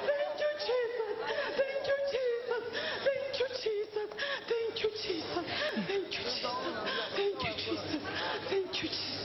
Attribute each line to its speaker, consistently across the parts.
Speaker 1: Thank you, Jesus. Thank you, Jesus. Thank you, Jesus. Thank you, Jesus. Thank you, Jesus. Thank you, Jesus. Thank you, Jesus.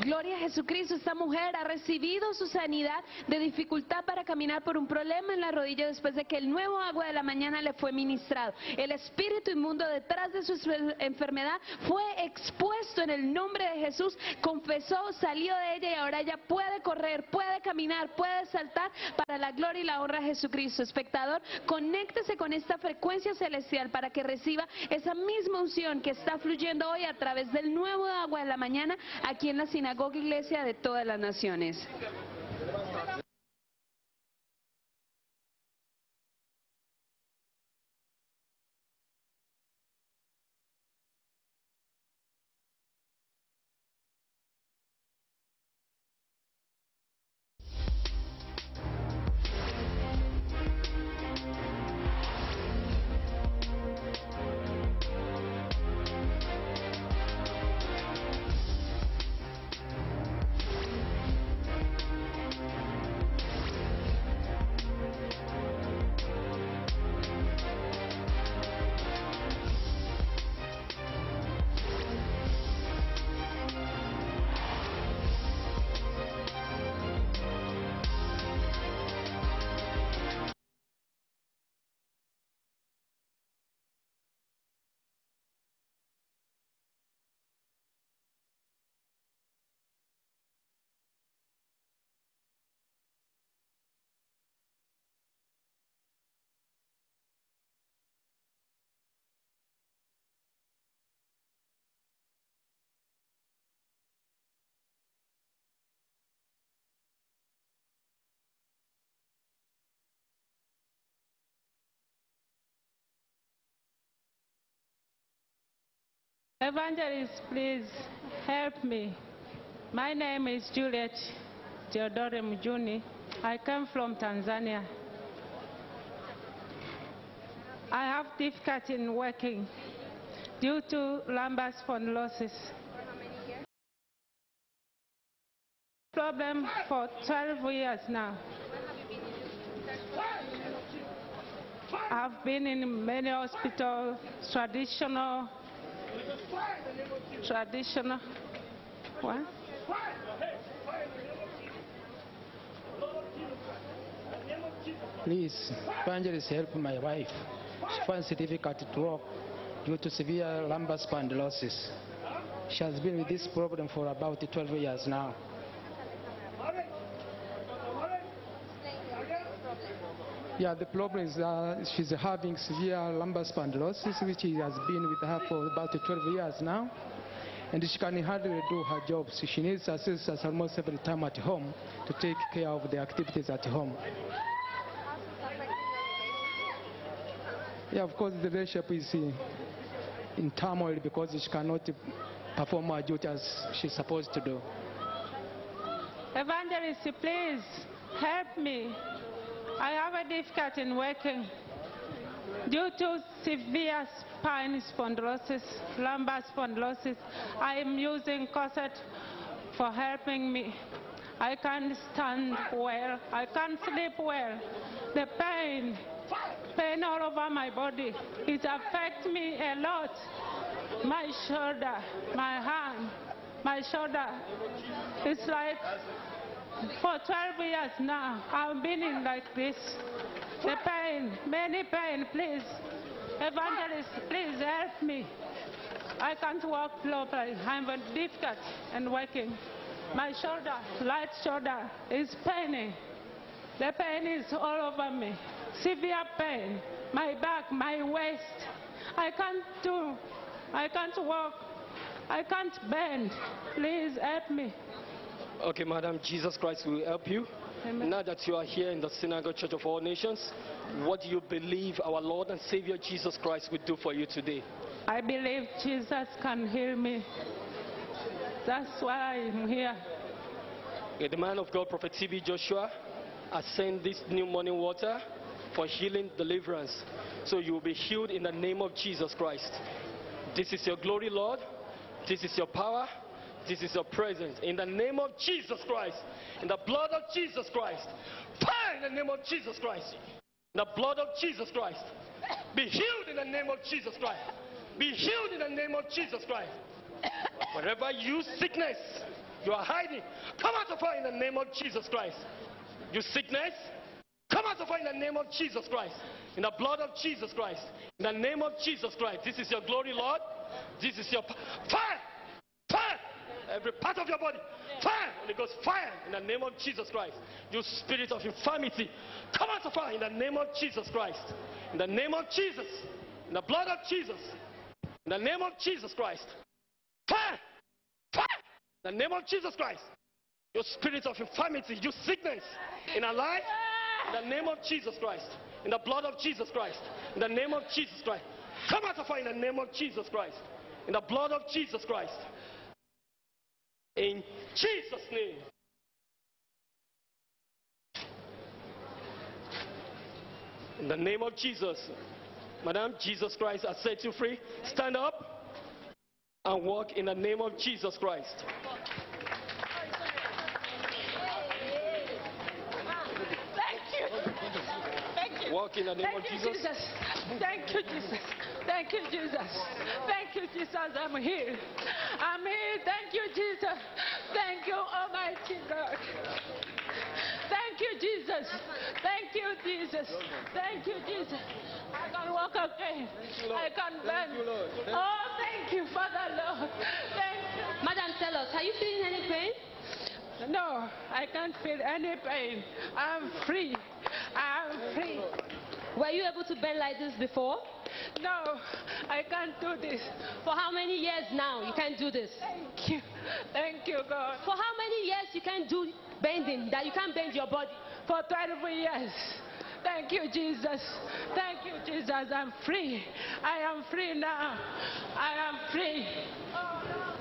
Speaker 2: Gloria a Jesucristo. Esta mujer ha recibido su sanidad de dificultad para caminar por un problema en la rodilla después de que el nuevo agua de la mañana le fue ministrado. El espíritu inmundo detrás de su enfermedad fue expuesto en el nombre de Jesús, confesó, salió de ella y ahora ella puede correr, puede caminar, puede saltar para la gloria y la honra de Jesucristo. Espectador, conéctese con esta frecuencia celestial para que reciba esa misma unción que está fluyendo hoy a través del nuevo agua de la mañana aquí en la Sinagoga Iglesia de todas las naciones.
Speaker 3: Evangelist, please help me. My name is Juliet Theodore Mjuni. I come from Tanzania. I have difficulty in working due to lumbar spondylosis. Problem for 12 years now. I've been in many hospitals, traditional. What?
Speaker 4: Please, evangelist, help my wife. She finds it difficult to walk due to severe lumbar spondylosis. She has been with this problem for about 12 years now. Yeah, the problem is she's having severe lumbar spondylosis, which has been with her for about 12 years now. And she can hardly do her job. So she needs assistance almost every time at home to take care of the activities at home. Yeah, of course, the relationship is in turmoil because she cannot perform her duty as she's supposed to do.
Speaker 3: Evangelist, please help me. I have a difficulty in working due to severe spine spondylosis, lumbar spondylosis. I am using corset for helping me. I can't stand well. I can't sleep well. The pain all over my body, it affects me a lot. My shoulder, my hand, my shoulder. It's like for 12 years now, I've been in like this. The pain, many pain, please. Evangelist, please help me. I can't walk properly. I'm very difficult in working. My shoulder, right shoulder, is paining. The pain is all over me. Severe pain. My back, my waist. I can't walk. I can't bend. Please help me.
Speaker 5: Okay, Madam, Jesus Christ will help you.
Speaker 3: Amen.
Speaker 5: Now that you are here in the Synagogue Church of All Nations, what do you believe our Lord and Savior Jesus Christ will do for you today?
Speaker 3: I believe Jesus can heal me. That's why I'm here.
Speaker 5: Okay, the man of God, Prophet T.B. Joshua, has sent this new morning water for healing, deliverance. So you will be healed in the name of Jesus Christ. This is your glory, Lord. This is your power. This is your presence. In the name of Jesus Christ. In the blood of Jesus Christ. Fire in the name of Jesus Christ. In the blood of Jesus Christ. Be healed in the name of Jesus Christ. Be healed in the name of Jesus Christ. Wherever you sickness, you are hiding, come out of her in the name of Jesus Christ. You sickness, come out of her in the name of Jesus Christ. In the blood of Jesus Christ. In the name of Jesus Christ. This is your glory, Lord. This is your fire. Fire. Every part of your body. Fire. Holy Ghost, fire. In the name of Jesus Christ. You spirit of infirmity, come out of her in the name of Jesus Christ. In the name of Jesus. In the blood of Jesus. In the name of Jesus Christ. Fire. Fire. In the name of Jesus Christ. You spirit of infirmity, you sickness in our life. In the name of Jesus Christ. In the blood of Jesus Christ. In the name of Jesus Christ. Come out of her in the name of Jesus Christ. In the blood of Jesus Christ. In Jesus' name. In the name of Jesus. Madam, Jesus Christ has set you free. Stand up and walk in the name of Jesus Christ. Walk in the name of Jesus.
Speaker 3: Thank you, Jesus. Thank you, Jesus. Thank you, Jesus. I'm here. I'm here. Thank you, Jesus. Thank you, Almighty God. Thank you, Jesus. Thank you, Jesus. Thank you, Jesus. I can walk again. I can bend. Oh, thank you, Father Lord. Thank you.
Speaker 2: Madam, tell us, are you feeling any pain?
Speaker 3: No, I can't feel any pain. I'm free. I'm free.
Speaker 2: Were you able to bend like this before?
Speaker 3: No, I can't do this.
Speaker 2: For how many years now you can't do this?
Speaker 3: Thank you. Thank you, God.
Speaker 2: For how many years you can't do bending, that you can't bend your body?
Speaker 3: For 12 years. Thank you, Jesus. Thank you, Jesus. I'm free. I am free now. I am free. Oh, no.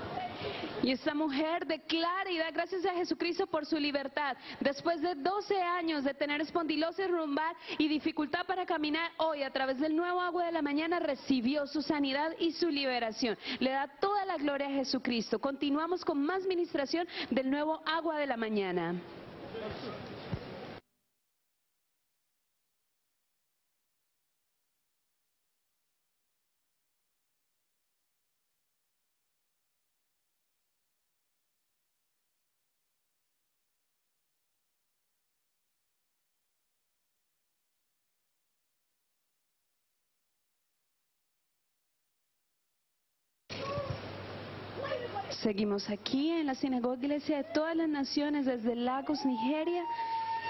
Speaker 2: Y esta mujer declara y da gracias a Jesucristo por su libertad. Después de 12 años de tener espondilosis lumbar y dificultad para caminar, hoy a través del nuevo agua de la mañana recibió su sanidad y su liberación. Le da toda la gloria a Jesucristo. Continuamos con más ministración del nuevo agua de la mañana. Seguimos aquí en la Sinagoga Iglesia de todas las naciones desde Lagos, Nigeria.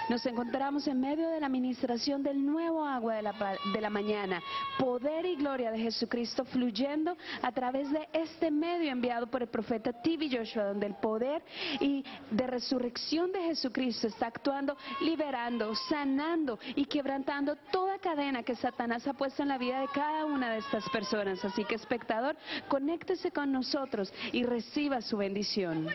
Speaker 2: Nos encontramos en medio de la administración del nuevo agua de la mañana. Poder y gloria de Jesucristo fluyendo a través de este medio enviado por el profeta T.B. Joshua, donde el poder y de resurrección de Jesucristo está actuando, liberando, sanando y quebrantando toda cadena que Satanás ha puesto en la vida de cada una de estas personas. Así que, espectador, conéctese con nosotros y reciba su bendición.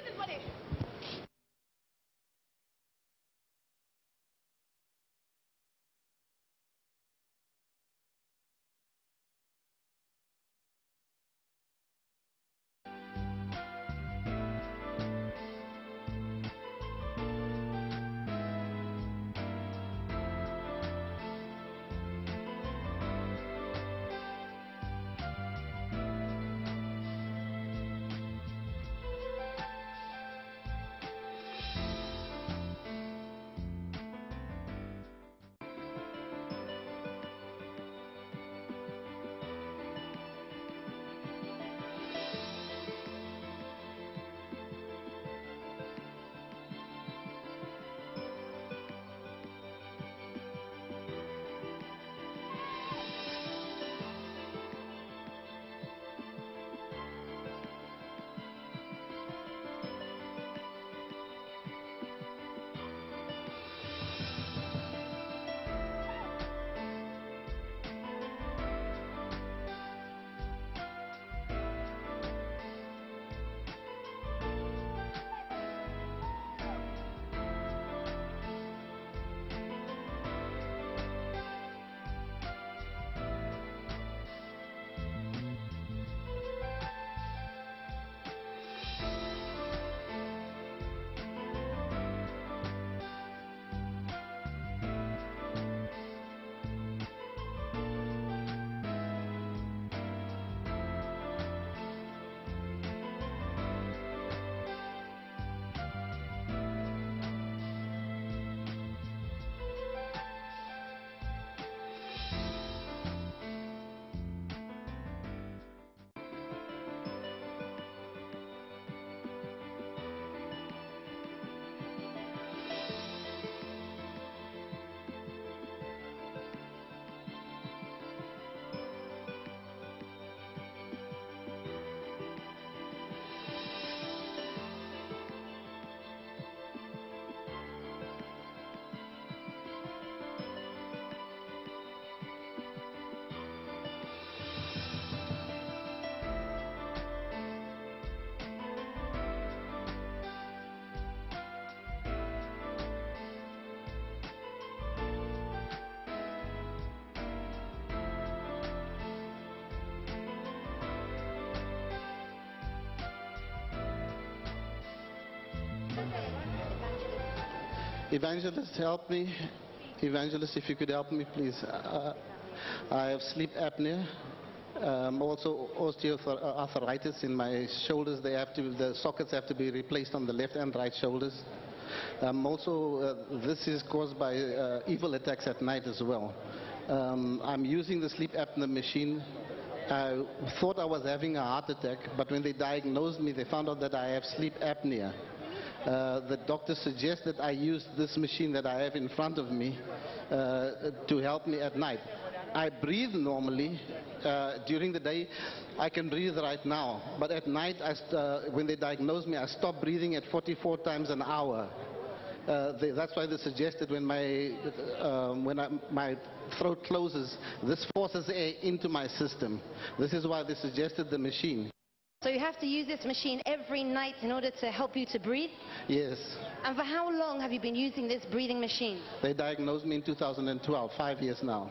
Speaker 6: Evangelist, help me. Evangelist, if you could help me, please. I have sleep apnea. Also osteoarthritis in my shoulders. The sockets have to be replaced on the left and right shoulders. This is caused by evil attacks at night as well. I'm using the sleep apnea machine. I thought I was having a heart attack, but when they diagnosed me, they found out that I have sleep apnea. The doctor suggested I use this machine that I have in front of me to help me at night. I breathe normally. During the day, I can breathe right now. But at night, when they diagnosed me, I stopped breathing at 44 times an hour. That's why they suggested when my throat closes, this forces air into my system. This is why they suggested the machine.
Speaker 7: So you have to use this machine every night in order to help you to breathe?
Speaker 6: Yes.
Speaker 7: And for how long have you been using this breathing machine?
Speaker 6: They diagnosed me in 2012, 5 years now.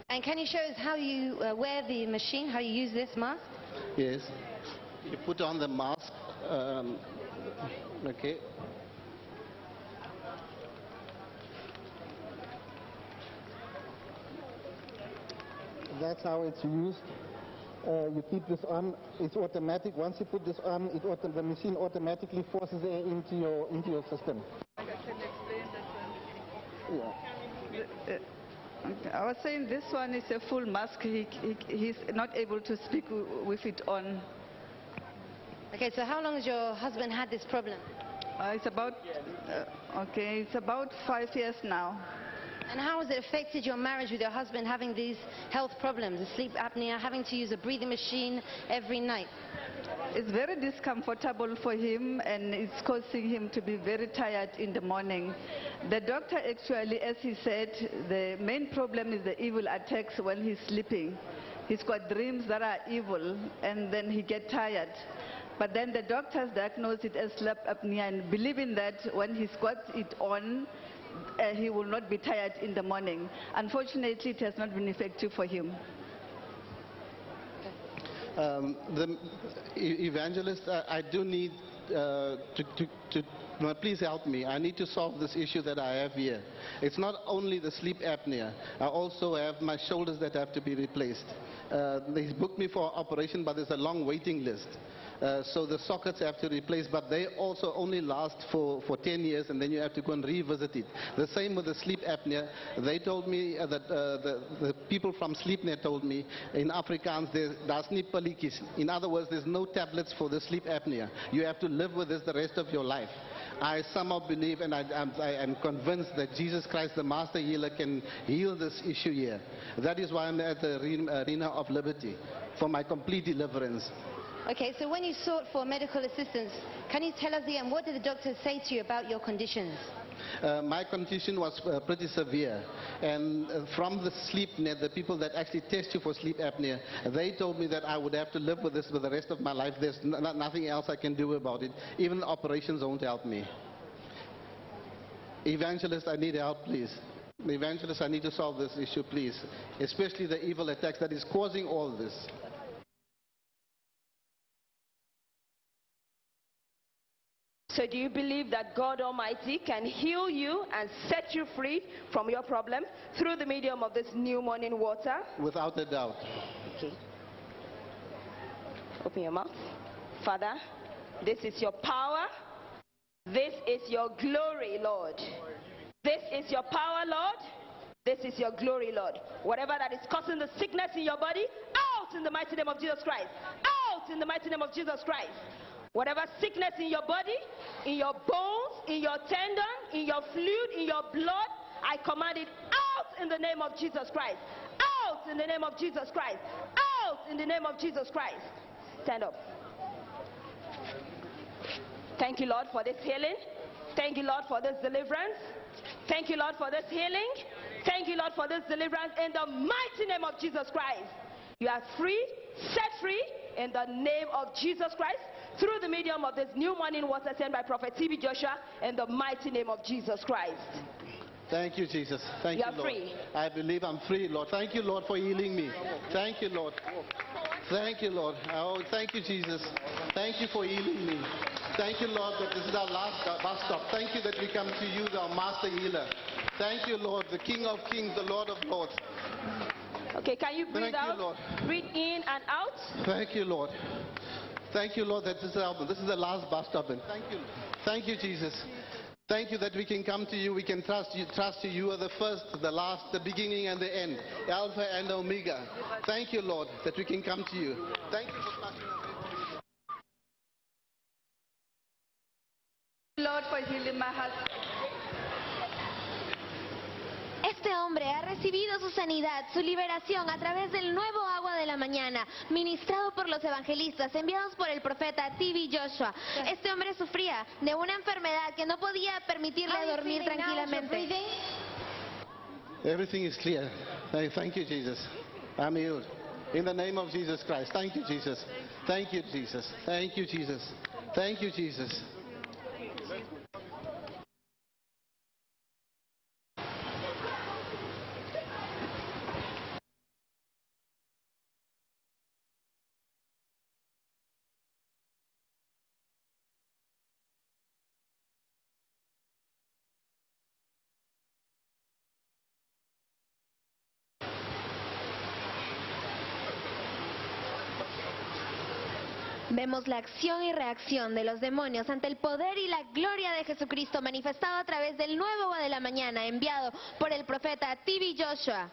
Speaker 7: And can you show us how you wear the machine, how you use this mask?
Speaker 6: Yes. You put on the mask. Okay. That's how it's used. You keep this on. It's automatic. Once you put this on, the machine automatically forces air into your system.
Speaker 8: I can explain that one.
Speaker 6: Yeah.
Speaker 8: I was saying this one is a full mask. He's not able to speak with it on.
Speaker 7: Okay, so how long has your husband had this problem?
Speaker 8: It's about 5 years now.
Speaker 7: And how has it affected your marriage with your husband, having these health problems, the sleep apnea, having to use a breathing machine every night?
Speaker 8: It's very discomfortable for him, and it's causing him to be very tired in the morning. The doctor actually, as he said, the main problem is the evil attacks when he's sleeping. He's got dreams that are evil, and then he gets tired. But then the doctors diagnosed it as sleep apnea, and believing that when he's got it on, he will not be tired in the morning. Unfortunately, it has not been effective for him.
Speaker 6: The evangelist, I do need please help me. I need to solve this issue that I have here. It's not only the sleep apnea. I also have my shoulders that have to be replaced. They booked me for operation, but there's a long waiting list. So the sockets have to replace, but they also only last for 10 years, and then you have to go and revisit it. The same with the sleep apnea. They told me that the people from SleepNet told me in Afrikaans, daar's nie pilletjies. In other words, there's no tablets for the sleep apnea. You have to live with this the rest of your life. I somehow believe, and I am convinced that Jesus Christ, the Master Healer, can heal this issue here. That is why I'm at the arena of liberty, for my complete deliverance.
Speaker 7: Okay, so when you sought for medical assistance, can you tell us again, what did the doctors say to you about your conditions?
Speaker 6: My condition was pretty severe, and from the SleepNet, the people that actually test you for sleep apnea, they told me that I would have to live with this for the rest of my life. There's nothing else I can do about it. Even operations won't help me. Evangelist, I need help, please. Evangelist, I need to solve this issue, please. Especially the evil attacks that is causing all this.
Speaker 9: So do you believe that God Almighty can heal you and set you free from your problem through the medium of this new morning water?
Speaker 6: Without a doubt.
Speaker 9: Okay. Open your mouth. Father, this is your power. This is your glory, Lord. This is your power, Lord. This is your glory, Lord. Whatever that is causing the sickness in your body, out in the mighty name of Jesus Christ. Out in the mighty name of Jesus Christ. Whatever sickness in your body, in your bones, in your tendon, in your fluid, in your blood, I command it out in the name of Jesus Christ. Out in the name of Jesus Christ. Out in the name of Jesus Christ. Stand up. Thank you, Lord, for this healing. Thank you, Lord, for this deliverance. Thank you, Lord, for this healing. Thank you, Lord, for this deliverance in the mighty name of Jesus Christ. You are free, set free in the name of Jesus Christ, through the medium of this new morning water sent by Prophet T.B. Joshua, in the mighty name of Jesus Christ.
Speaker 6: Thank you, Jesus. Thank you, Lord.
Speaker 9: Free.
Speaker 6: I believe I'm free, Lord. Thank you, Lord, for healing me. Thank you, Lord. Thank you, Lord. Oh, thank you, Jesus. Thank you for healing me. Thank you, Lord, that this is our last bus stop. Thank you that we come to you, our master healer. Thank you, Lord, the King of Kings, the Lord of Lords.
Speaker 9: Okay, can you breathe
Speaker 6: Thank
Speaker 9: out?
Speaker 6: you, Lord.
Speaker 9: Breathe in and out.
Speaker 6: Thank you, Lord. Thank you, Lord, that this is the last bus stop. And thank you. Thank you, Jesus. Thank you that we can come to you. We can trust you. Trust you. You are the first, the last, the beginning and the end. Alpha and Omega. Thank you, Lord, that we can come to you. Thank you for touching us.
Speaker 8: Lord, for healing my husband.
Speaker 7: Este hombre ha recibido su sanidad, su liberación a través del nuevo agua de la mañana, ministrado por los evangelistas, enviados por el profeta T.B. Joshua. Este hombre sufría de una enfermedad que no podía permitirle dormir tranquilamente.
Speaker 6: Everything is clear. Thank you, Jesus. I'm healed. In the name of Jesus Christ. Thank you, Jesus. Thank you, Jesus. Thank you, Jesus. Thank you, Jesus.
Speaker 7: Vemos la acción y reacción de los demonios ante el poder y la gloria de Jesucristo manifestado a través del nuevo agua de la mañana enviado por el profeta T.B. Joshua.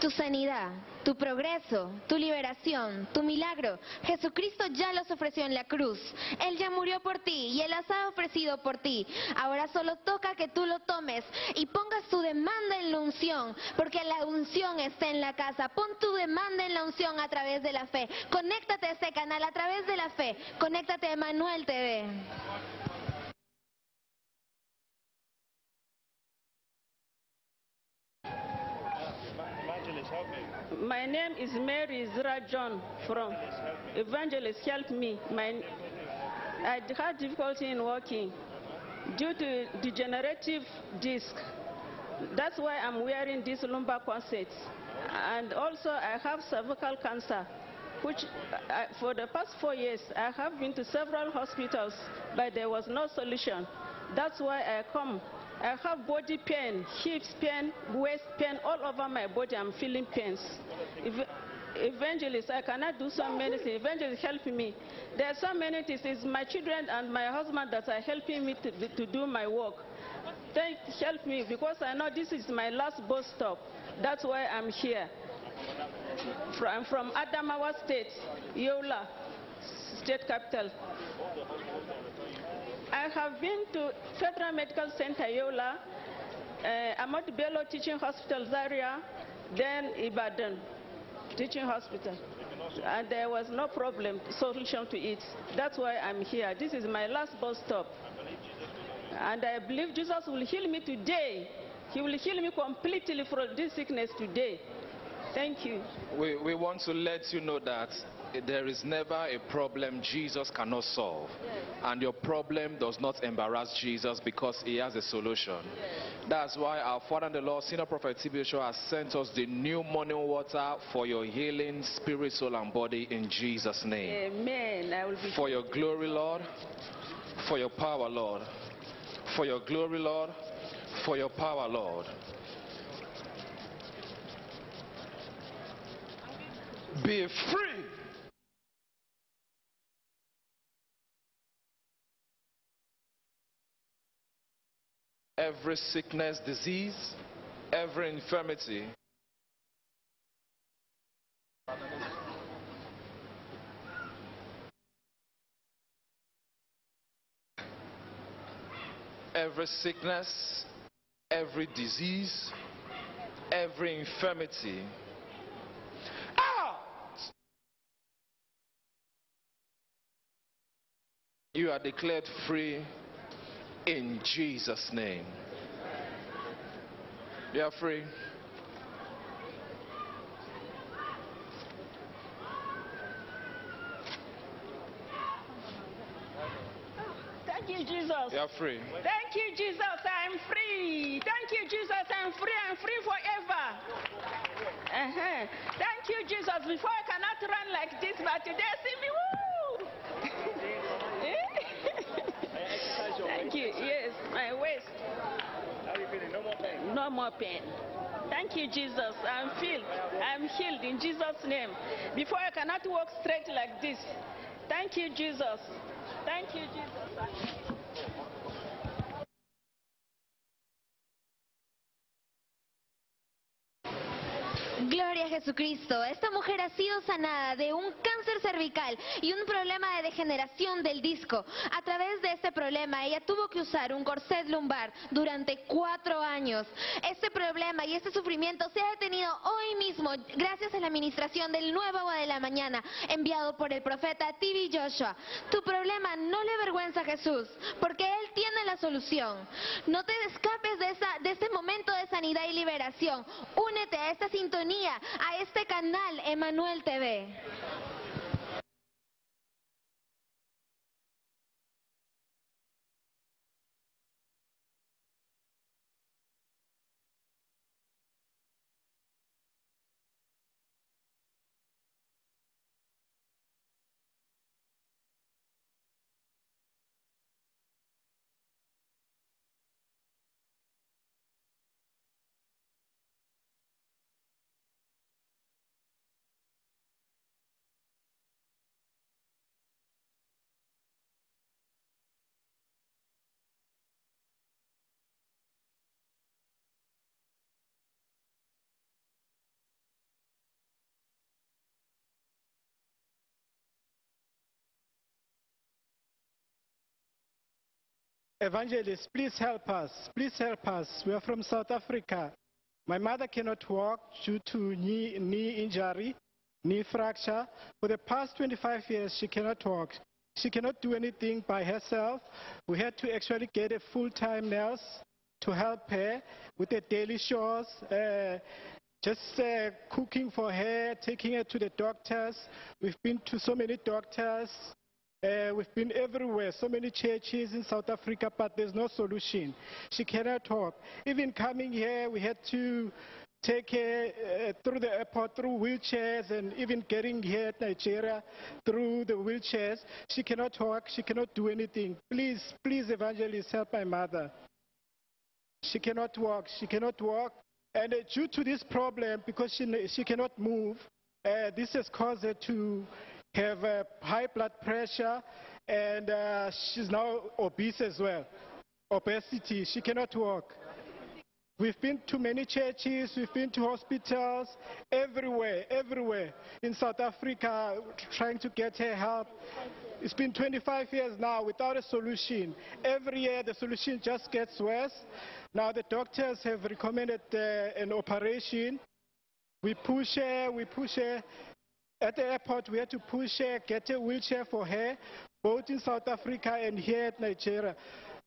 Speaker 7: Tu sanidad, tu progreso, tu liberación, tu milagro, Jesucristo ya los ofreció en la cruz. Él ya murió por ti y Él las ha ofrecido por ti. Ahora solo toca que tú lo tomes y pongas tu demanda en la unción, porque la unción está en la casa. Pon tu demanda en la unción a través de la fe. Conéctate a este canal a través de la fe. Conéctate a Emmanuel TV.
Speaker 3: My name is Mary Zra John from Evangelist. Help me. I had difficulty in walking due to degenerative disc. That's why I'm wearing this lumbar corset. And also I have cervical cancer, which for the past 4 years I have been to several hospitals, but there was no solution. That's why I come. I have body pain, hips pain, waist pain, all over my body. I'm feeling pains. Evangelist, I cannot do so many things. Evangelist, help me. There are so many things. It's my children and my husband that are helping me to do my work. Help me, because I know this is my last bus stop. That's why I'm here. I'm from Adamawa State, Yola, state capital. I have been to Federal Medical Center, Yola, Ahmad Bello Teaching Hospital, Zaria, then Ibadan Teaching Hospital. And there was no solution to it. That's why I'm here. This is my last bus stop. And I believe Jesus will heal me today. He will heal me completely from this sickness today. Thank you.
Speaker 10: We want to let you know that there is never a problem Jesus cannot solve. Yes. And your problem does not embarrass Jesus because he has a solution. Yes. That's why our Father and the Lord, Senior Prophet T.B. Joshua, has sent us the new morning water for your healing, spirit, soul, and body in Jesus' name.
Speaker 3: Amen. I will be
Speaker 10: for your glory, Lord. For your power, Lord. For your glory, Lord. For your power, Lord. Be free. Every sickness, disease, every infirmity, every sickness, every disease, every infirmity, out! You are declared free in Jesus' name. You are free.
Speaker 9: Thank you, Jesus.
Speaker 10: You are free.
Speaker 9: Thank you, Jesus. I'm free. Thank you, Jesus. I'm free. I'm free forever. Thank you, Jesus. Before I cannot run like this, but today see me. Woo! Thank you. Yes, my waist.
Speaker 5: How are you feeling? No more pain.
Speaker 9: No more pain. Thank you, Jesus. I'm healed. I'm healed in Jesus' name. Before I cannot walk straight like this. Thank you, Jesus. Thank you, Jesus.
Speaker 7: Gloria a Jesucristo. Esta mujer ha sido sanada de un cáncer cervical y un problema de degeneración del disco. A través de este problema, ella tuvo que usar un corset lumbar durante 4 años. Este problema y este sufrimiento se ha detenido hoy mismo gracias a la ministración del nuevo agua de la mañana enviado por el profeta TV Joshua. Tu problema no le avergüenza a Jesús, porque Él tiene la solución. No te escapes de este momento de sanidad y liberación. Únete a esta sintonía, a este canal Emmanuel TV.
Speaker 11: Evangelist, please help us. Please help us. We are from South Africa. My mother cannot walk due to knee injury, knee fracture. For the past 25 years, she cannot walk. She cannot do anything by herself. We had to actually get a full-time nurse to help her with the daily chores, just cooking for her, taking her to the doctors. We've been to so many doctors. We've been everywhere, so many churches in South Africa, but there's no solution. She cannot talk. Even coming here, we had to take her through the airport, through wheelchairs, and even getting here at Nigeria through the wheelchairs. She cannot talk, she cannot do anything. Please, please, evangelists, help my mother. She cannot walk, she cannot walk. And due to this problem, because she cannot move, this has caused her to have high blood pressure, and she's now obese as well. Obesity, she cannot walk. We've been to many churches, we've been to hospitals, everywhere in South Africa, trying to get her help. It's been 25 years now without a solution. Every year the solution just gets worse. Now the doctors have recommended an operation. We push her. At the airport, we had to push her, get a wheelchair for her, both in South Africa and here at Nigeria.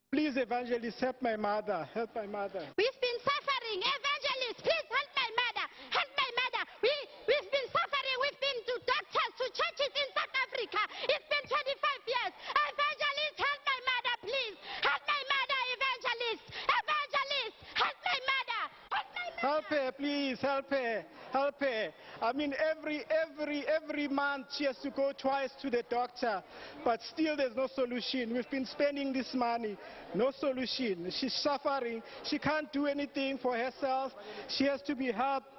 Speaker 11: Please, evangelists, help my mother. Help my mother.
Speaker 7: We've been suffering. Evangelists, please help my mother. Help my mother. We've been suffering. We've been to doctors, to churches in South Africa. It's been 25 years. Evangelists, help my mother, please. Help my mother, evangelists. Evangelists, help my mother. Help my mother.
Speaker 11: Help her, please. Help her. Help her. I mean, every month she has to go twice to the doctor, but still there's no solution. We've been spending this money, no solution. She's suffering. She can't do anything for herself. She has to be helped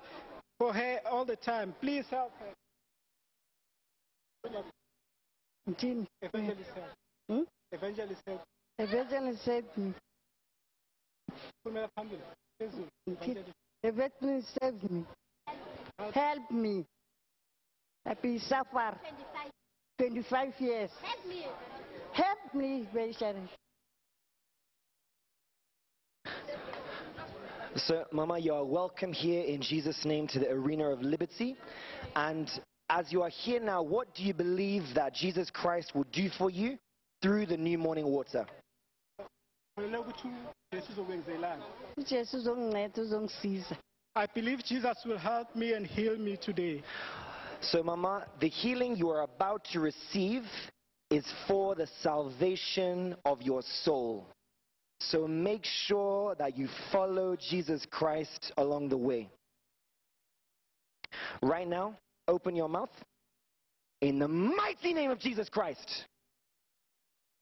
Speaker 11: for her all the time. Please help her. Evangelist help. Evangelist help.
Speaker 1: Evangelist help me.
Speaker 11: Kumela phambili. Phezulu. Evangelist.
Speaker 1: Evangelist help me. Help me. I've been suffering 25 years.
Speaker 7: Help me.
Speaker 1: Help me, Evangelist.
Speaker 12: So, Mama, you are welcome here in Jesus' name to the arena of liberty. And as you are here now, what do you believe that Jesus Christ will do for you through the new morning water?
Speaker 11: I believe Jesus will help me and heal me today.
Speaker 12: So, Mama, the healing you are about to receive is for the salvation of your soul. So make sure that you follow Jesus Christ along the way. Right now, open your mouth. In the mighty name of Jesus Christ,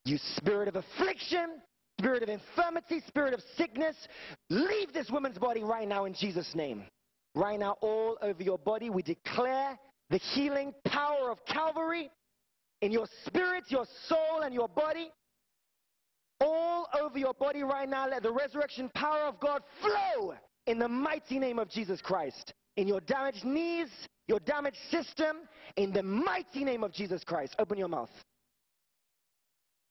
Speaker 12: you spirit of affliction, spirit of infirmity, spirit of sickness, leave this woman's body right now in Jesus' name. Right now, all over your body, we declare the healing power of Calvary in your spirit, your soul, and your body. All over your body right now, let the resurrection power of God flow in the mighty name of Jesus Christ. In your damaged knees, your damaged system, in the mighty name of Jesus Christ. Open your mouth.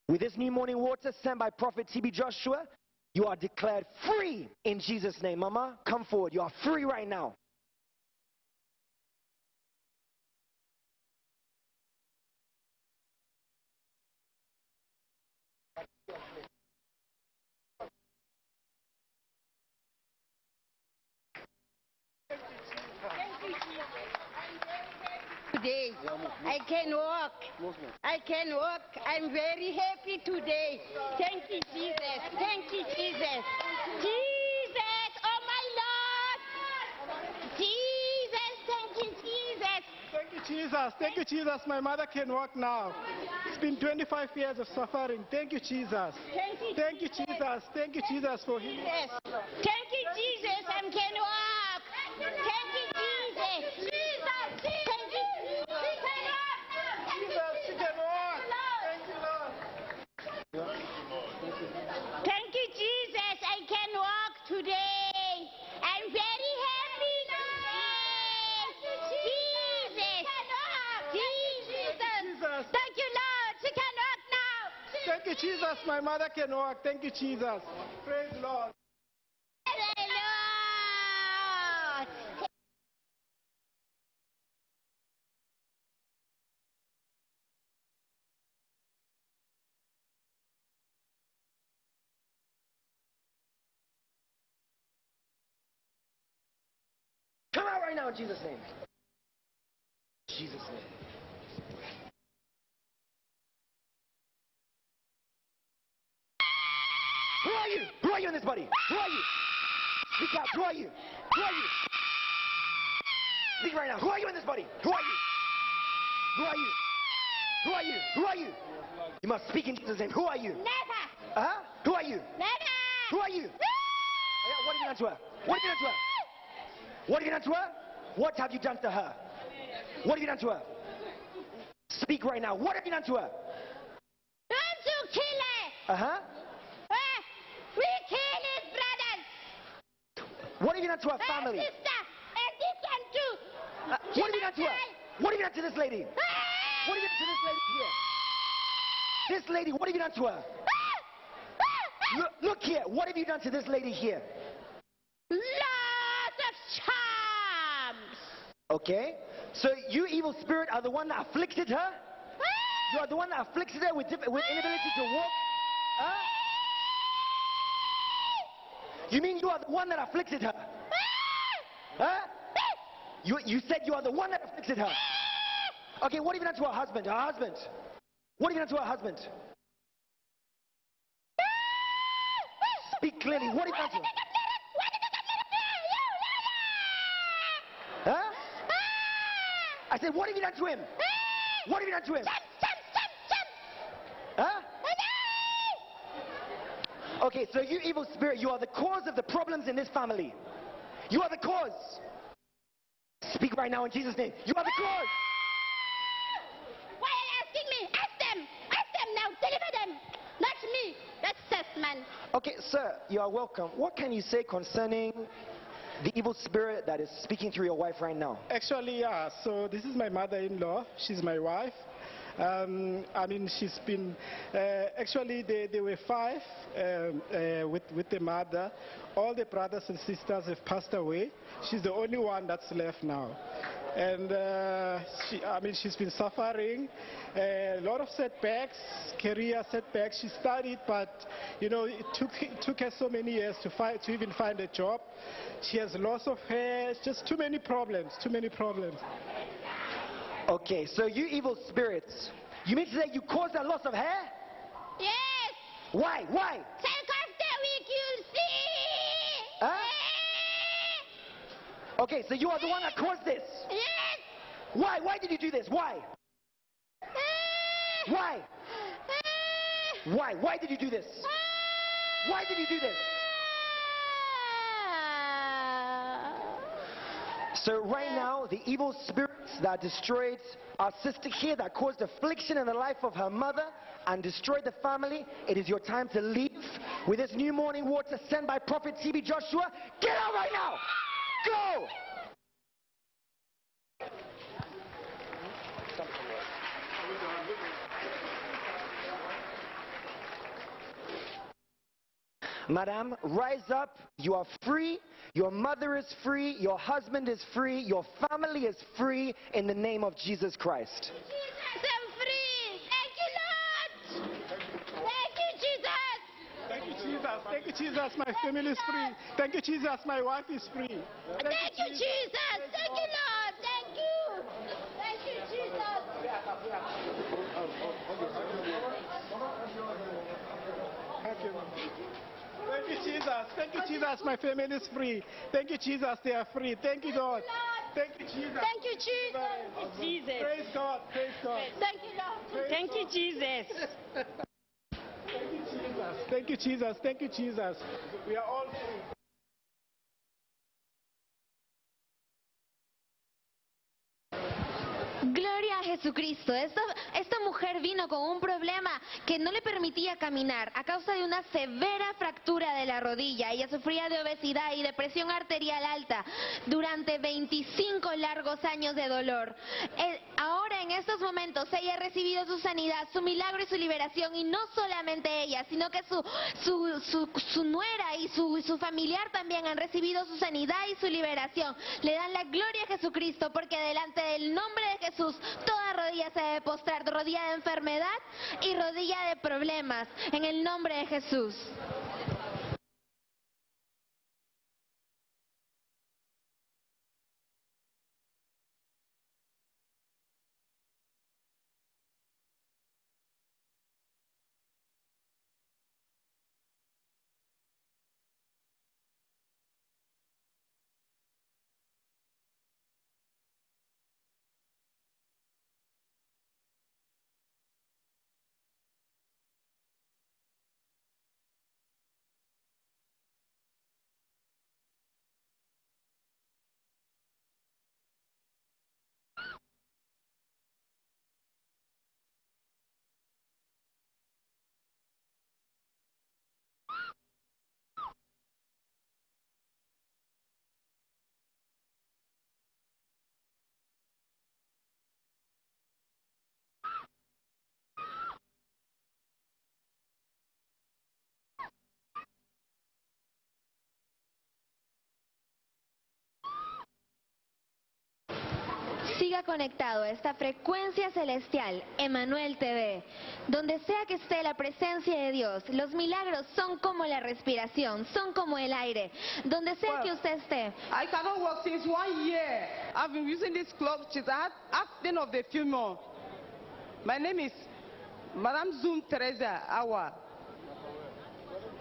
Speaker 12: With this new morning water sent by Prophet TB Joshua, you are declared free in Jesus' name. Mama, come forward. You are free right now.
Speaker 1: Today, I can walk. I can walk. I'm very happy today. Thank you, Jesus. Thank you, Jesus. Jesus, oh my Lord. Jesus, thank you, Jesus.
Speaker 11: Thank you, Jesus. Thank you, Jesus. My mother can walk now. It's been 25 years of suffering. Thank you, Jesus. Thank you, Jesus. Thank you, Jesus, for healing.
Speaker 1: Yes. Thank you, Jesus. I can walk. Thank you, Jesus. Jesus, thank you. Thank you, Jesus. I can walk today. I'm very happy today. Jesus. Jesus. Thank you, Lord. She can walk now.
Speaker 11: Thank you, Jesus. My mother can walk. Thank you, Jesus. Praise the Lord.
Speaker 12: Come out right now in Jesus' name. Jesus' name. Who are you? Who are you in this body? Who are you? Speak out. Who are you? Who are you? Speak right now. Who are you in this body? Who are you? Who are you? Who are you? Who are you? You must speak in Jesus' name. Who are you?
Speaker 1: Never.
Speaker 12: Who are you?
Speaker 1: Never.
Speaker 12: Who are you? What have you done to her? What have you done to her? What have you done to her? What have you done to her? What have you done to her? Speak right now. What have you done to her?
Speaker 1: Don't you kill her. We kill his brothers.
Speaker 12: What have you done to her family?
Speaker 1: Her sister. And this one too.
Speaker 12: What have you done to her? What have you done to this lady? What have you done to this lady here? This lady, what have you done to her? Look here. What have you done to this lady here?
Speaker 1: Lots of charms.
Speaker 12: Okay. So you, evil spirit, are the one that afflicted her? You are the one that afflicted her with inability to walk? You mean you are the one that afflicted her? You said you are the one that afflicted her. Okay, what have you done to her husband? Her husband. What have you done to her husband? Speak clearly. What have you done to her? I said, what have you done to him? What have you done to him? Okay, so you evil spirit, you are the cause of the problems in this family. You are the cause. Speak right now in Jesus' name. You are the cause.
Speaker 1: Why are you asking me? Ask them. man.
Speaker 12: Okay, sir, you are welcome. What can you say concerning the evil spirit that is speaking through your wife right now?
Speaker 11: Actually, yeah. So this is my mother-in-law. She's my wife. I mean, she's been, actually they were 5 with the mother. All the brothers and sisters have passed away. She's the only one that's left now. And she's been suffering a lot of setbacks, career setbacks. She studied, but it took her so many years to even find a job. She has loss of hair. It's just too many problems.
Speaker 12: Okay, so you evil spirits, you mean to say you caused a loss of hair?
Speaker 1: Yes.
Speaker 12: Why?
Speaker 1: Take off the wig, you'll see.
Speaker 12: Huh? Okay, so you are the one that caused this?
Speaker 1: Yes.
Speaker 12: Why? Why did you do this? Why? Why? Why did you do this? Why did you do this? So right now, the evil spirits that destroyed our sister here, that caused affliction in the life of her mother and destroyed the family, it is your time to leave with this new morning water sent by Prophet TB Joshua. Get out right now! Go! Madam, rise up. You are free. Your mother is free. Your husband is free. Your family is free in the name of Jesus Christ.
Speaker 1: Jesus, I'm free. Thank you, Lord. Thank you, Jesus.
Speaker 11: Thank you, Jesus. Thank you, Jesus. My family is free. Thank you, Jesus. My wife is free.
Speaker 1: Thank you, Jesus. Thank you, Lord. Thank you. Thank you, Jesus.
Speaker 11: Thank you. Thank you, Jesus. Thank you, Jesus. My family is free. Thank you, Jesus. They are free. Thank you, God. Thank you, Jesus.
Speaker 1: Thank you, Jesus.
Speaker 2: Jesus.
Speaker 11: Praise God. Praise God.
Speaker 1: Thank you, Lord.
Speaker 2: Thank you, Jesus.
Speaker 11: Thank you, Jesus. Thank you, Jesus. Thank you, Jesus. We are all free.
Speaker 7: Gloria a Jesucristo. Esta mujer vino con un problema que no le permitía caminar a causa de una severa fractura de la rodilla. Ella sufría de obesidad y de presión arterial alta durante 25 largos años de dolor. Ahora, en estos momentos, ella ha recibido su sanidad, su milagro y su liberación. Y no solamente ella, sino que su nuera y su familiar también han recibido su sanidad y su liberación. Le dan la gloria a Jesucristo, porque delante del nombre de Jesús toda rodilla se debe postrar, rodilla de enfermedad y rodilla de problemas, en el nombre de Jesús. Siga conectado a esta frecuencia celestial, Emmanuel TV. Donde sea que esté la presencia de Dios, los milagros son como la respiración, son como el aire. Donde sea que usted esté.
Speaker 13: I cannot work since 1 year. I've been using this cloth. I had accident of the femur. My name is Madame Zoom Teresa Awa.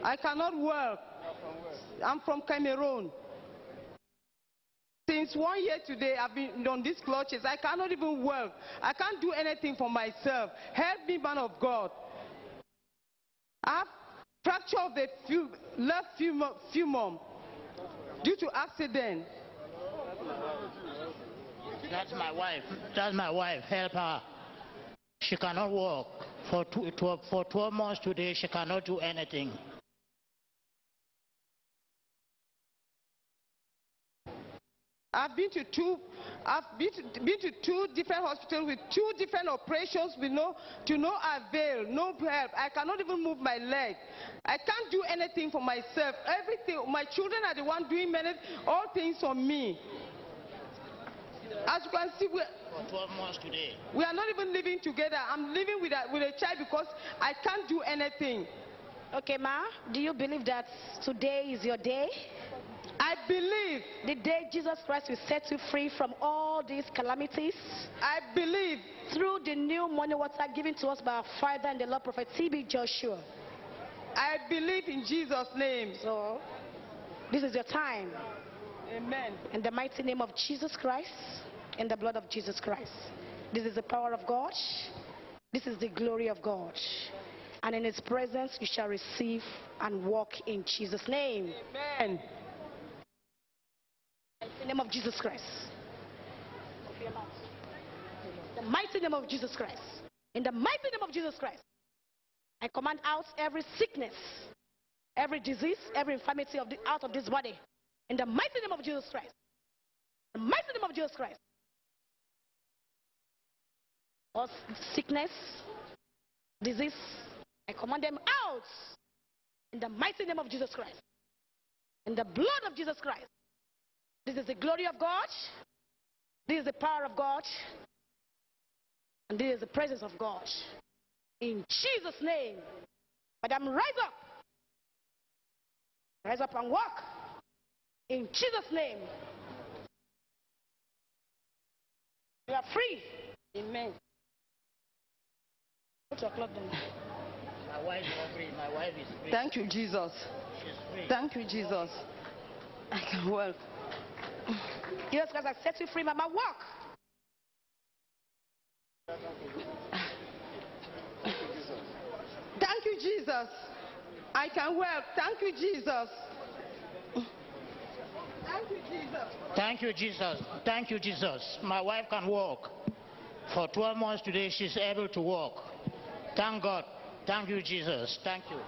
Speaker 13: I cannot work. I'm from Cameroon. Since 1 year today, I've been on these clutches. I cannot even work. I can't do anything for myself. Help me, man of God. I have fracture of the left femur due to accident.
Speaker 14: That's my wife. That's my wife. Help her. She cannot walk. For 12 months today, she cannot do anything.
Speaker 13: I've been to two different hospitals with 2 different operations with to no avail, no help. I cannot even move my leg. I can't do anything for myself. Everything, my children are the ones doing all things for me. As you can see,
Speaker 14: for 12 months today.
Speaker 13: We are not even living together. I'm living with a child because I can't do anything.
Speaker 15: Okay, ma, do you believe that today is your day?
Speaker 13: I believe.
Speaker 15: The day Jesus Christ will set you free from all these calamities.
Speaker 13: I believe.
Speaker 15: Through the new money water given to us by our Father and the Lord Prophet T.B. Joshua.
Speaker 13: I believe in Jesus' name.
Speaker 15: So, this is your time.
Speaker 13: Amen.
Speaker 15: In the mighty name of Jesus Christ, in the blood of Jesus Christ. This is the power of God. This is the glory of God. And in His presence you shall receive and walk in Jesus' name.
Speaker 13: Amen.
Speaker 15: In the name of Jesus Christ. The mighty name of Jesus Christ. In the mighty name of Jesus Christ. I command out every sickness, every disease, every infirmity out of this body. In the mighty name of Jesus Christ. The mighty name of Jesus Christ. All sickness, disease, I command them out. In the mighty name of Jesus Christ. In the blood of Jesus Christ. This is the glory of God. This is the power of God. And this is the presence of God. In Jesus' name. Madam, rise up. Rise up and walk. In Jesus' name. You are free. Amen. Put your cloth down.
Speaker 14: My wife is free. My wife is free.
Speaker 13: Thank you, Jesus.
Speaker 14: She's free.
Speaker 13: Thank you, Jesus. I can walk.
Speaker 15: Jesus Christ has set you free, Mama. Walk.
Speaker 13: Thank you, Jesus. I can walk. Thank you, Jesus. Thank you, Jesus.
Speaker 14: Thank you, Jesus. Thank you, Jesus. My wife can walk. For 12 months today, she's able to walk. Thank God. Thank you, Jesus. Thank you.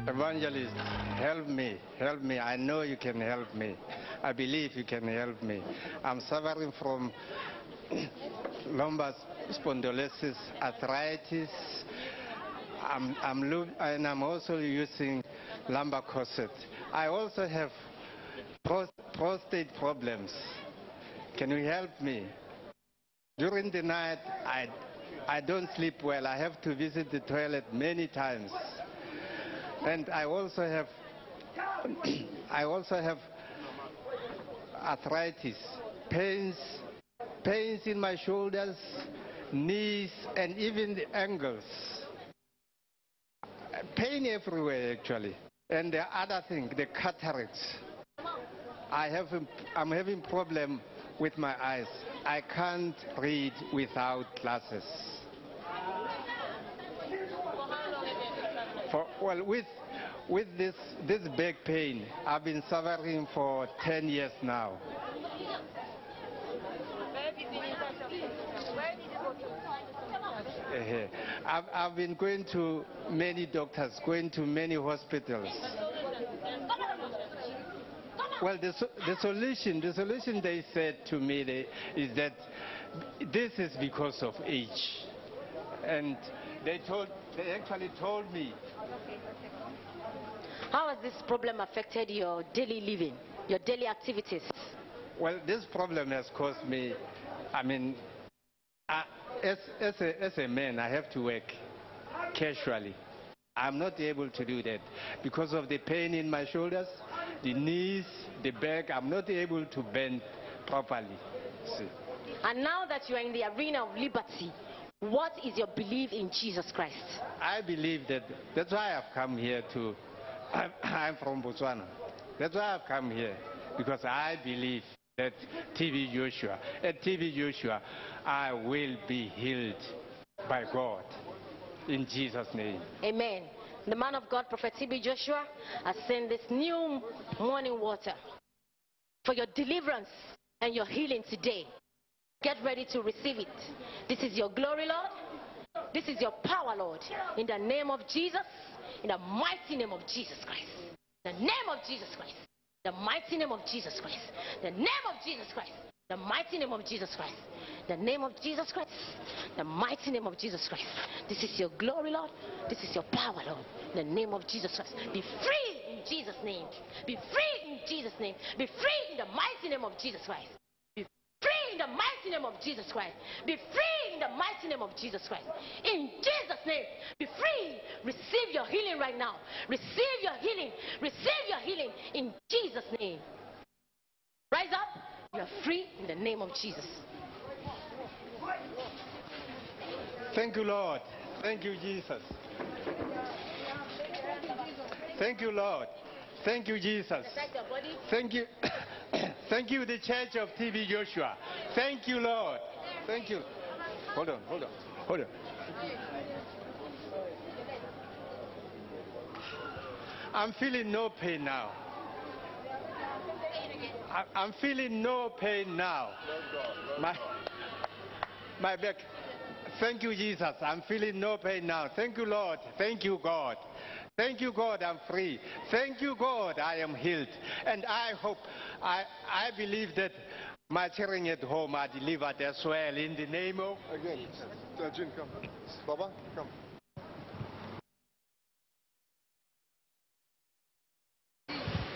Speaker 16: Evangelist, help me, help me. I know you can help me. I believe you can help me. I'm suffering from lumbar spondylosis, arthritis. I'm also using lumbar corset. I also have prostate problems. Can you help me? During the night, I don't sleep well. I have to visit the toilet many times. And I also have arthritis, pains in my shoulders, knees, and even the ankles. Pain everywhere, actually. And the other thing, the cataracts. I'm having problem with my eyes. I can't read without glasses. With this back pain, I've been suffering for 10 years now. I've been going to many doctors, going to many hospitals. Well, the solution they said to me is that this is because of age. And they actually told me.
Speaker 15: How has this problem affected your daily living, your daily activities?
Speaker 16: Well, this problem has caused me, I mean, as a man, I have to work casually. I'm not able to do that because of the pain in my shoulders, the knees, the back. I'm not able to bend properly. See.
Speaker 15: And now that you are in the arena of liberty, what is your belief in Jesus Christ?
Speaker 16: I believe that's why I've come here to. I'm from Botswana. That's why I've come here, because I believe that TB Joshua, at TB Joshua, I will be healed by God. In Jesus' name.
Speaker 15: Amen. The man of God, Prophet TB Joshua, has sent this new morning water for your deliverance and your healing today. Get ready to receive it. This is your glory, Lord. This is your power, Lord. In the name of Jesus, in the mighty name of Jesus Christ. The name of Jesus Christ. The mighty name of Jesus Christ. The name of Jesus Christ. The mighty name of Jesus Christ. The name of Jesus Christ. The mighty name of Jesus Christ. This is your glory, Lord. This is your power, Lord. In the name of Jesus Christ. Be free in Jesus' name. Be free in Jesus' name. Be free in the mighty name of Jesus Christ. Be free in the mighty name of Jesus Christ. Be free in the mighty name of Jesus Christ. In Jesus' name. Be free. Receive your healing right now. Receive your healing. Receive your healing in Jesus' name. Rise up. You are free in the name of Jesus.
Speaker 16: Thank you, Lord. Thank you, Jesus. Thank you, Lord. Thank you, Jesus. Thank you. Thank you, the Church of TB Joshua. Thank you, Lord. Thank you. Hold on. I'm feeling no pain now. I'm feeling no pain now. My back. Thank you, Jesus. I'm feeling no pain now. Thank you, Lord. Thank you, God. Thank you, God. I'm free. Thank you, God. I am healed. And I hope, I believe that my children at home are delivered as well in the name of...
Speaker 17: Again, Jim, come. Baba, come.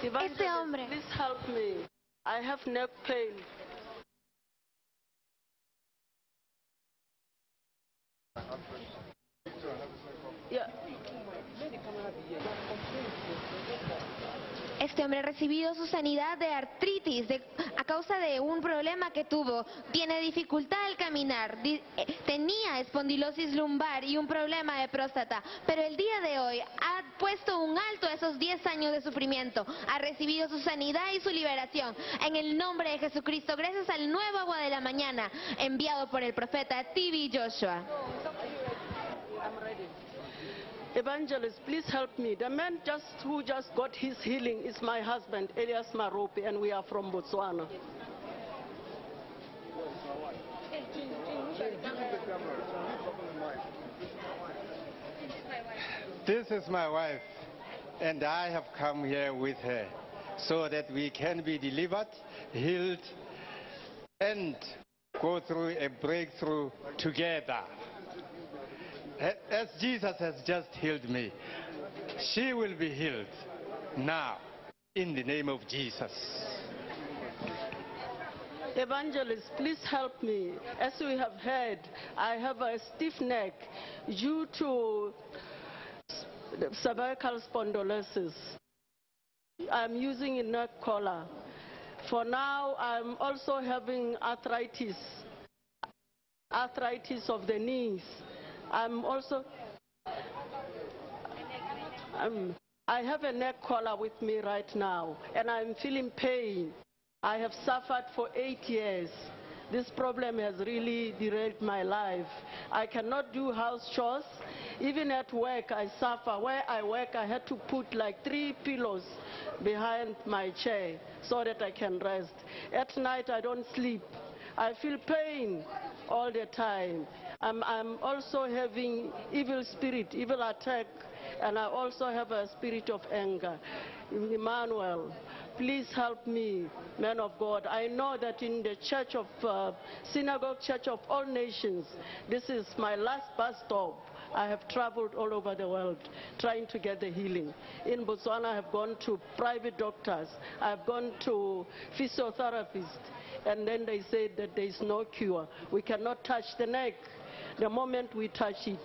Speaker 18: Evangelist, please help me. I have neck pain. Yeah.
Speaker 7: Este hombre ha recibido su sanidad de artritis a causa de un problema que tuvo. Tiene dificultad al caminar, tenía espondilosis lumbar y un problema de próstata. Pero el día de hoy ha puesto un alto a esos 10 años de sufrimiento. Ha recibido su sanidad y su liberación. En el nombre de Jesucristo, gracias al nuevo agua de la mañana enviado por el profeta TB Joshua.
Speaker 18: I'm ready. Evangelist, please help me. The man who just got his healing is my husband, Elias Maropi, and we are from Botswana.
Speaker 16: This is my wife, and I have come here with her so that we can be delivered, healed, and go through a breakthrough together. As Jesus has just healed me, she will be healed now in the name of Jesus.
Speaker 18: Evangelist, please help me. As we have heard, I have a stiff neck due to cervical spondylosis. I'm using a neck collar. For now, I'm also having arthritis of the knees. I have a neck collar with me right now, and I'm feeling pain. I have suffered for 8 years. This problem has really derailed my life. I cannot do house chores. Even at work, I suffer. Where I work, I had to put like 3 pillows behind my chair so that I can rest. At night, I don't sleep. I feel pain all the time. I'm also having evil spirit, evil attack, and I also have a spirit of anger. Emmanuel, please help me, man of God. I know that in the church of, Synagogue Church of All Nations, this is my last bus stop. I have traveled all over the world trying to get the healing. In Botswana, I have gone to private doctors. I've gone to physiotherapists. And then they said that there is no cure. We cannot touch the neck. The moment we touch it,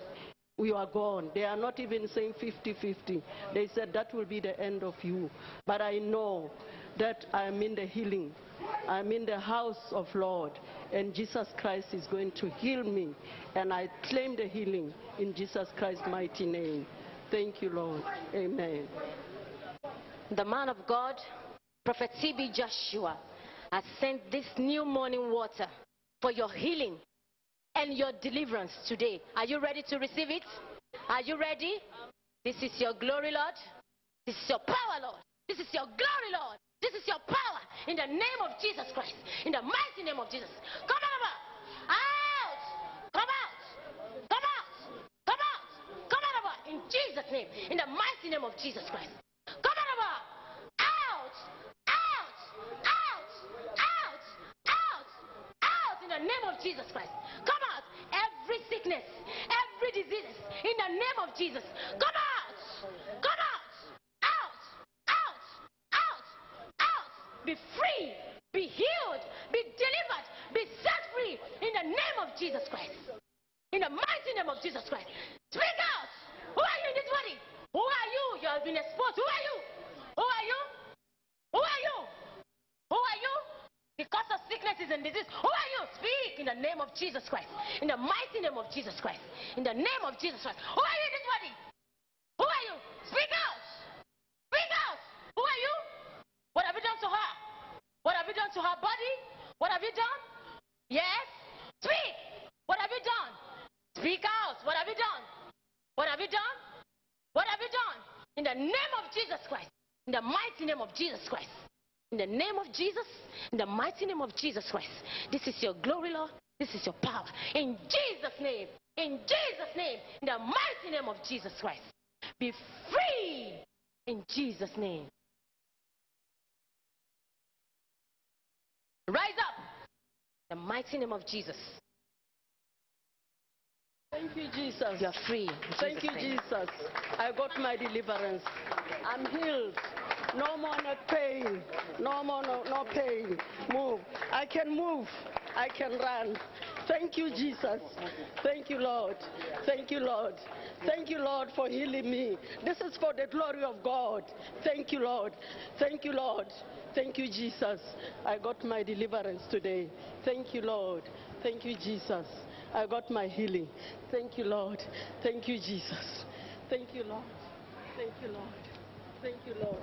Speaker 18: we are gone. They are not even saying 50-50. They said that will be the end of you. But I know that I am in the healing. I'm in the house of Lord, and Jesus Christ is going to heal me. And I claim the healing in Jesus Christ's mighty name. Thank you, Lord. Amen.
Speaker 19: The man of God, Prophet TB Joshua, has sent this new morning water for your healing and your deliverance today. Are you ready to receive it? Are you ready? This is your glory, Lord. This is your power, Lord. This is your glory, Lord. This is your power in the name of Jesus Christ. In the mighty name of Jesus. Come on, out! Come out! Come out! Come out! Come out! In Jesus' name. In the mighty name of Jesus Christ. Come on! Out! Out! Out! Out! Out! Out! In the name of Jesus Christ. Come out! Every sickness, every disease, in the name of Jesus. Come out! Come out! Out! Out! Out! Out! Be free! Be healed! Be delivered! Be set free in the name of Jesus Christ. In the mighty name of Jesus Christ. Speak out! Who are you in this body? Who are you? You have been exposed. Who are you? Who are you? Who are you? Who are you? Because of sicknesses and disease. Who are you? Speak in the name of Jesus Christ. In the mighty name of Jesus Christ. In the name of Jesus Christ. Who are you in this body? Who are you? Speak out! Speak out! Who are you? What have you done to her? What have you done to her body? What have you done? Yes? Speak! What have you done? Speak out! What have you done? What have you done? What have you done? In the name of Jesus Christ. In the mighty name of Jesus Christ. In the name of Jesus, in the mighty name of Jesus Christ. This is your glory, Lord. This is your power. In Jesus' name. In Jesus' name. In the mighty name of Jesus Christ. Be free. In Jesus' name. Rise up. In the mighty name of Jesus.
Speaker 18: Thank you, Jesus.
Speaker 19: You are free.
Speaker 18: Thank you, Jesus. I got my deliverance. I'm healed. No more neck pain. No more, no pain. Move. I can move. I can run. Thank you, Jesus. Thank you, Lord. Thank you, Lord. Thank you, Lord, for healing me. This is for the glory of God. Thank you, Lord. Thank you, Lord. Thank you, Jesus. I got my deliverance today. Thank you, Lord. Thank you, Jesus. I got my healing. Thank you, Lord. Thank you, Jesus. Thank you, Lord. Thank you, Lord. Thank you, Lord.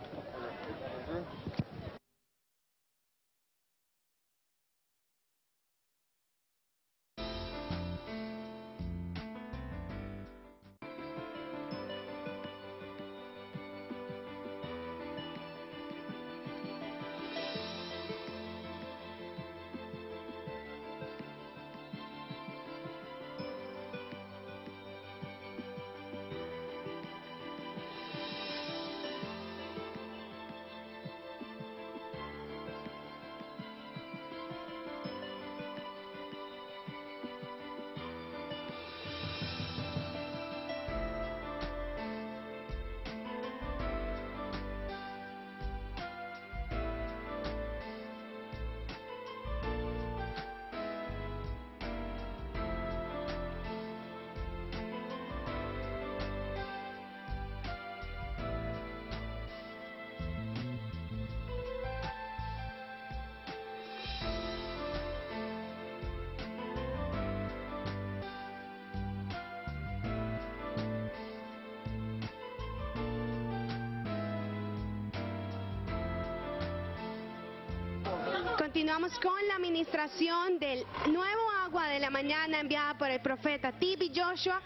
Speaker 20: continuamos con la administración del nuevo agua de la mañana enviada por el profeta TB Joshua.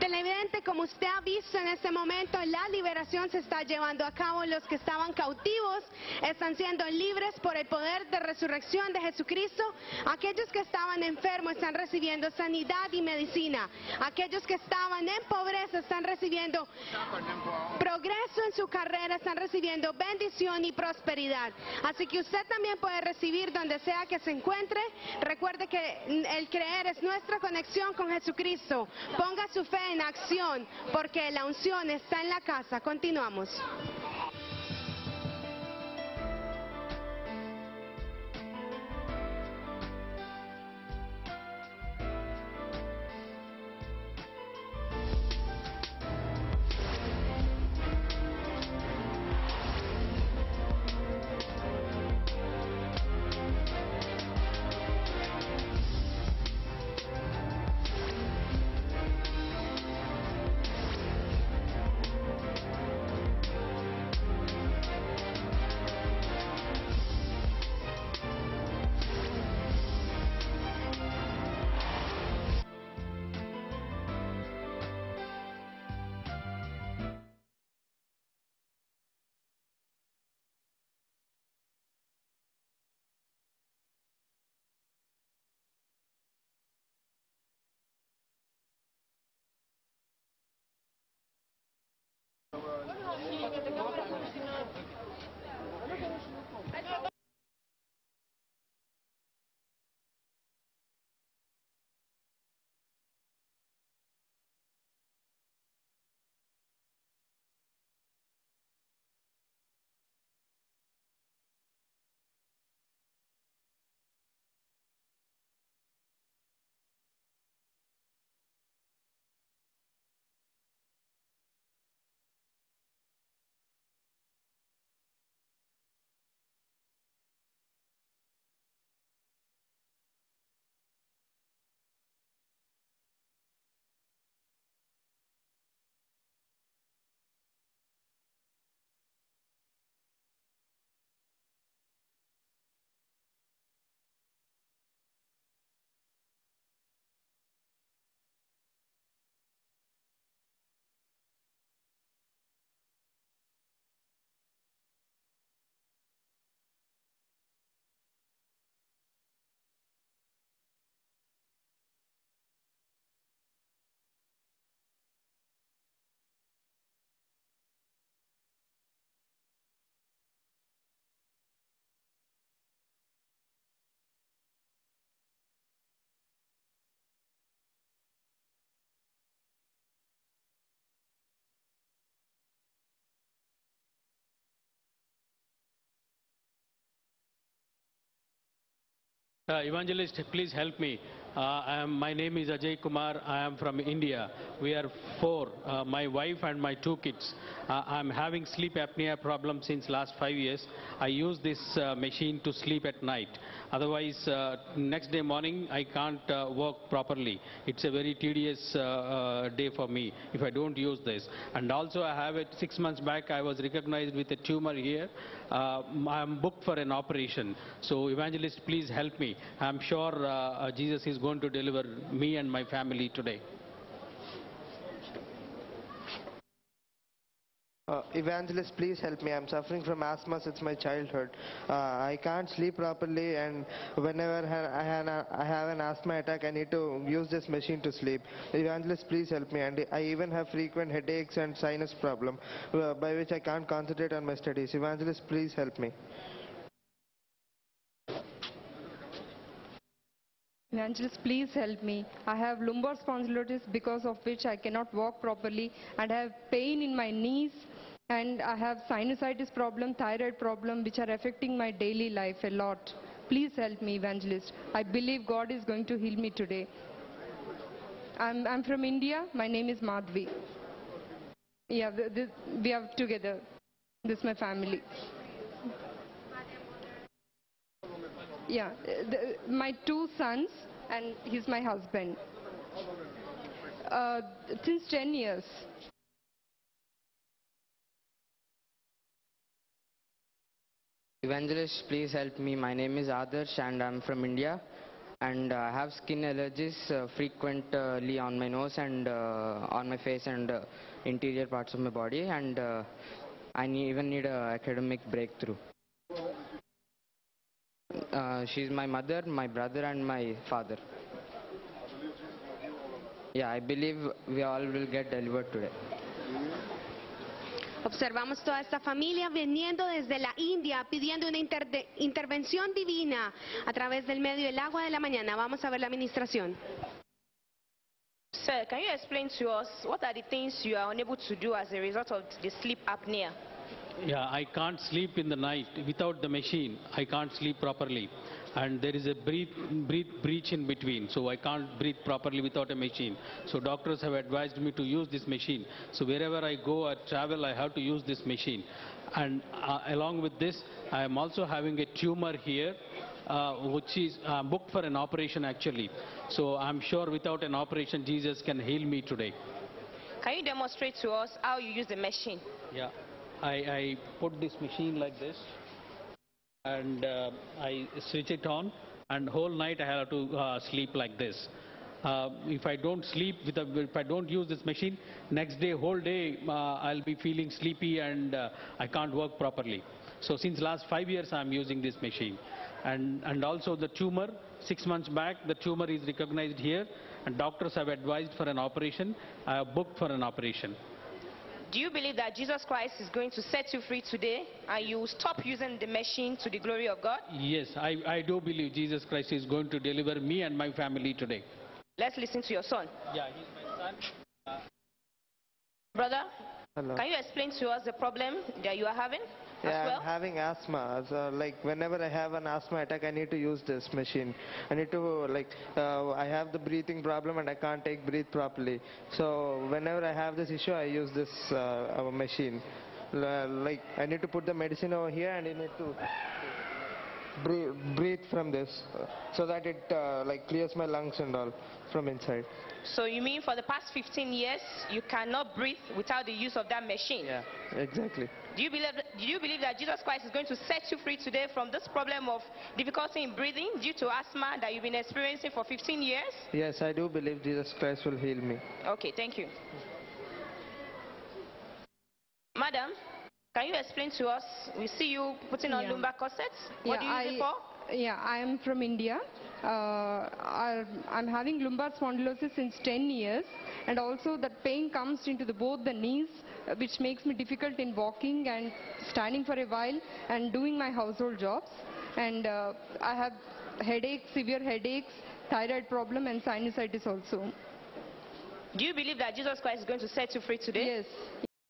Speaker 20: Televidente, como usted ha visto en este momento, la liberación se está llevando a cabo. Los que estaban cautivos están siendo libres por el poder de resurrección de Jesucristo. Aquellos que estaban enfermos están recibiendo sanidad y medicina. Aquellos que estaban en pobreza están recibiendo progreso en su carrera, están recibiendo bendición y prosperidad. Así que usted también puede recibir donde sea que se encuentre. Recuerde que el creer es nuestra conexión con Jesucristo. Ponga su fe en acción, porque la unción está en la casa. Continuamos.
Speaker 21: Evangelist, please help me. My name is Ajay Kumar. I am from India. We are four, my wife and my two kids. I'm having sleep apnea problem since last 5 years. I use this machine to sleep at night. Otherwise, next day morning, I can't work properly. It's a very tedious day for me if I don't use this. And also, I have it 6 months back, I was recognized with a tumor here. I'm booked for an operation. So, evangelist, please help me. I'm sure Jesus is going to deliver me and my family today.
Speaker 22: Evangelist, please help me. I'm suffering from asthma since my childhood. I can't sleep properly, and whenever I have an asthma attack, I need to use this machine to sleep. Evangelist, please help me. And I even have frequent headaches and sinus problem, by which I can't concentrate on my studies. Evangelist, please help me.
Speaker 23: Evangelist, please help me. I have lumbar spondylitis, because of which I cannot walk properly, and I have pain in my knees, and I have sinusitis problem, thyroid problem, which are affecting my daily life a lot. Please help me, Evangelist. I believe God is going to heal me today. I'm from India. My name is Madhvi. Yeah, we are together. This is my family. Yeah, my two sons, and he's my husband. Since 10 years.
Speaker 4: Evangelist, please help me. My name is Adarsh and I'm from India. And I have skin allergies frequently on my nose and on my face and interior parts of my body. And even need an academic breakthrough. She's my mother, my brother and my father. Yeah, I believe we all will get delivered today.
Speaker 20: Observamos toda esta familia viniendo desde la India pidiendo una intervención divina a través del medio del agua de la mañana. Vamos a ver la administración.
Speaker 9: Sir, can you explain to us what are the things you are unable to do as a result of the sleep apnea?
Speaker 21: Yeah, I can't sleep in the night without the machine. I can't sleep properly. And there is a breach in between, so I can't breathe properly without a machine. So doctors have advised me to use this machine. So wherever I go or travel, I have to use this machine. And along with this, I am also having a tumor here, which is booked for an operation actually. So I'm sure without an operation, Jesus can heal me today.
Speaker 9: Can you demonstrate to us how you use the machine?
Speaker 21: Yeah, I put this machine like this. And I switch it on, and whole night I have to sleep like this. If I don't sleep, if I don't use this machine, next day, whole day, I'll be feeling sleepy and I can't work properly. So since last 5 years, I'm using this machine. And also the tumor, 6 months back, the tumor is recognized here, and doctors have advised for an operation. I have booked for an operation.
Speaker 9: Do you believe that Jesus Christ is going to set you free today and you will stop using the machine to the glory of God?
Speaker 21: Yes, I do believe Jesus Christ is going to deliver me and my family today.
Speaker 9: Let's listen to your son.
Speaker 21: Yeah, he's my son.
Speaker 9: Brother,
Speaker 22: Hello.
Speaker 9: can you explain to us the problem that you are having as well?
Speaker 22: I'm having asthma. So, like, whenever I have an asthma attack, I need to use this machine. I need to, I have the breathing problem and I can't breathe properly. So, whenever I have this issue, I use this machine. I need to put the medicine over here and I need to breathe from this so that it clears my lungs and all from inside.
Speaker 9: So you mean for the past 15 years you cannot breathe without the use of that machine?
Speaker 22: Yeah, exactly.
Speaker 9: Do you believe that Jesus Christ is going to set you free today from this problem of difficulty in breathing due to asthma that you've been experiencing for 15 years?
Speaker 22: Yes, I do believe Jesus Christ will heal me.
Speaker 9: Okay, thank you. Madam, can you explain to us? We see you putting on lumbar corsets. What do you use it for?
Speaker 23: Yeah, I am from India. I'm having lumbar spondylosis since 10 years, and also that pain comes into both the knees, which makes me difficult in walking and standing for a while and doing my household jobs. And I have headaches, severe headaches, thyroid problem and sinusitis also.
Speaker 9: Do you believe that Jesus Christ is going to set you free today?
Speaker 23: Yes.